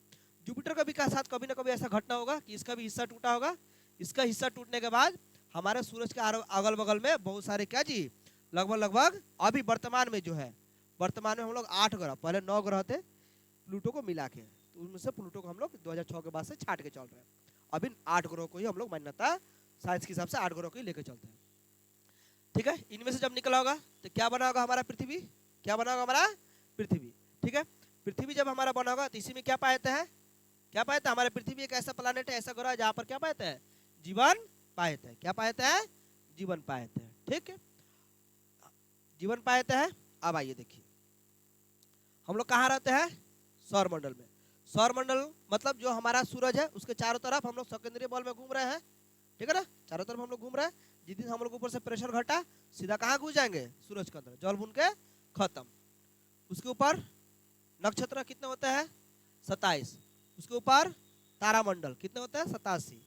जुपिटर का भी का साथ कभी ना कभी ऐसा घटना होगा कि इसका भी हिस्सा टूटा होगा। इसका हिस्सा टूटने के बाद हमारे सूरज के अगल बगल में बहुत सारे क्या जी, लगभग अभी वर्तमान में जो है, वर्तमान में हम लोग 8 ग्रह, पहले 9 ग्रह थे प्लूटो को मिला के, तो उनमें से प्लूटो को हम लोग 2006 के बाद से छाट के चल रहे हैं। अभी 8 ग्रहों को ही हम लोग मान्यता साइंस के हिसाब से 8 ग्रहों को ही लेके चलते हैं, ठीक है। इनमें से जब निकला होगा तो क्या बना होगा हमारा पृथ्वी, क्या बना होगा हमारा पृथ्वी, ठीक है। पृथ्वी जब हमारा बना होगा तो इसी में क्या पाते हैं, क्या पाते हैं, हमारे पृथ्वी एक ऐसा प्लानेट है, ऐसा ग्रह है जहाँ पर क्या पाते हैं, जीवन पाते हैं। क्या पाते हैं, जीवन पाते हैं, ठीक है, जीवन पाते हैं। अब आइए देखिए हम लोग कहाँ रहते हैं, सौर मंडल में। सौर मंडल मतलब जो हमारा सूरज है उसके चारों तरफ हम लोग सकेंद्रीय बल में घूम रहे हैं, ठीक है ना, चारों तरफ हम लोग घूम रहे हैं। जिस दिन हम लोग ऊपर से प्रेशर घटा, सीधा कहाँ घुस जाएंगे, सूरज के अंदर, जल बुन के खत्म। उसके ऊपर नक्षत्र कितने होते हैं, 27। उसके ऊपर तारामंडल कितने होते हैं, 87।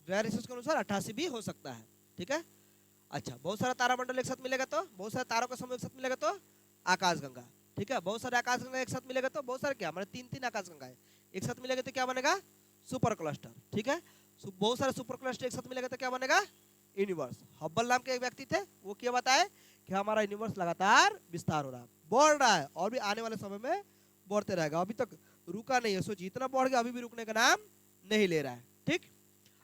गैर रिसर्च के अनुसार 88 भी हो सकता है, ठीक है। अच्छा, बहुत सारा तारामंडल एक साथ मिलेगा तो, बहुत सारे तारों का समूह एक साथ मिलेगा तो आकाशगंगा, ठीक है। बहुत सारे आकाशगंगा एक साथ मिलेगा तो, बहुत सारे क्या, हमारे 3 आकाशगंगा है एक साथ मिलेगा तो क्या बनेगा, सुपर क्लस्टर, ठीक है। बहुत सारे सुपर क्लस्टर एक साथ मिलेगा तो क्या बनेगा, यूनिवर्स। हब्बल नाम के एक व्यक्ति थे, वो क्या बताए कि हमारा यूनिवर्स लगातार विस्तार हो रहा है, बढ़ रहा है और भी आने वाले समय में बढ़ते रहेगा, अभी तक रुका नहीं है। सोचिए इतना बढ़ गया, अभी भी रुकने का नाम नहीं ले रहा है, ठीक।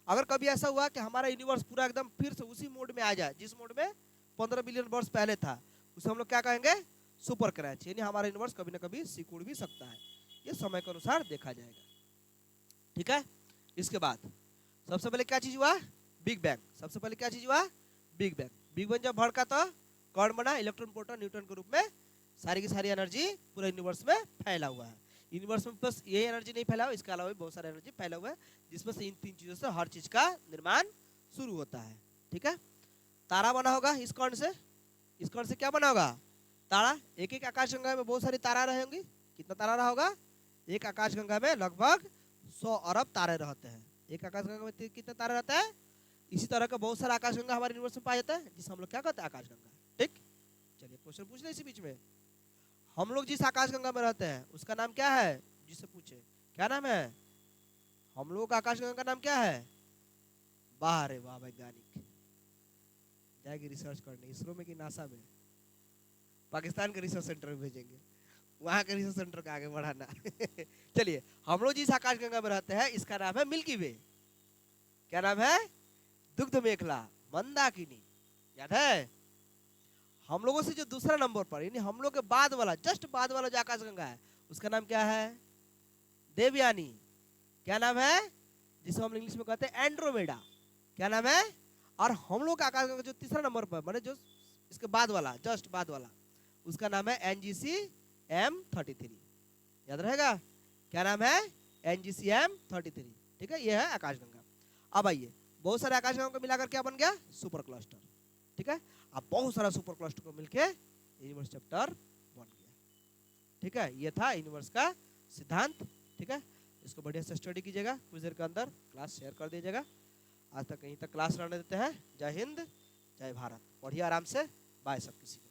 अगर कभी ऐसा हुआ कि हमारा यूनिवर्स पूरा एकदम फिर से उसी मोड में आ जाए जिस मोड में 15 बिलियन वर्ष पहले था, उसे हम लोग क्या कहेंगे, सुपर क्रैच, यानी हमारा यूनिवर्स कभी ना कभी सिकुड़ भी सकता है, ये समय के अनुसार देखा जाएगा, ठीक है। इसके बाद सबसे पहले क्या चीज हुआ, बिग बैंग। सबसे पहले क्या चीज हुआ, बिग बैंग। बिग बैंग जब भड़का तो कौन बना, इलेक्ट्रॉन प्रोटॉन न्यूट्रॉन के रूप में सारी की सारी एनर्जी पूरे यूनिवर्स में फैला हुआ है। यूनिवर्स में बस ये एनर्जी नहीं फैला हुआ, इसके अलावा भी बहुत सारा एनर्जी फैला हुआ है, जिसमें से इन 3 चीजों से हर चीज का निर्माण शुरू होता है, ठीक है। तारा बना होगा इस कण से, इस कण से क्या बना होगा, तारा। एक एक आकाशगंगा में बहुत सारी तारा रहेंगी, कितना तारा रहा होगा, एक आकाशगंगा में लगभग 100 अरब तारे रहते हैं। एक आकाशगंगा में कितने तारे रहते हैं, इसी तरह का बहुत सारा आकाशगंगा हमारे यूनिवर्स में पाया जाता है, जिसे हम लोग क्या कहते हैं, आकाशगंगा, ठीक। चलिए क्वेश्चन पूछ ले इसी बीच में, हम लोग जिस आकाशगंगा में रहते हैं उसका नाम क्या है, जिससे पूछे क्या नाम है, हम लोगों का आकाशगंगा का नाम क्या है, वाह रे वाह, वैज्ञानिक जाएगी रिसर्च करने इसरो में कि नासा में, पाकिस्तान के रिसर्च सेंटर में भेजेंगे, वहां के रिसर्च सेंटर का आगे बढ़ाना चलिए हम लोग जिस आकाशगंगा में रहते हैं इसका नाम है मिल्की वे। क्या नाम है, दुग्ध मेखला मंदाकिनी, याद है। हम लोगों से जो दूसरा नंबर पर, यानी हम लोग के बाद वाला, जस्ट बाद वाला जो आकाशगंगा है उसका नाम क्या है, देवयानी। क्या नाम है, जिसे हम इंग्लिश में कहते हैं एंड्रोमेडा। क्या नाम है, और हम लोग का आकाशगंगा जो तीसरा नंबर पर, माने जो इसके बाद वाला, जस्ट बाद वाला, उसका नाम है NGC M33, याद रहेगा। क्या नाम है, NGC M33, ठीक है, ये है आकाशगंगा। अब आइए बहुत सारे आकाशगंगा को मिलाकर क्या बन गया, सुपर क्लस्टर, ठीक है। अब बहुत सारा सुपर क्लस्टर को मिलके यूनिवर्स चैप्टर बन गया, ठीक है। ये था यूनिवर्स का सिद्धांत, ठीक है। इसको बढ़िया से स्टडी कीजिएगा, कुछ देर के अंदर क्लास शेयर कर दीजिएगा। आज तक कहीं तक क्लास रहने देते हैं। जय हिंद, जय भारत, पढ़िए आराम से, बाय सब किसी को।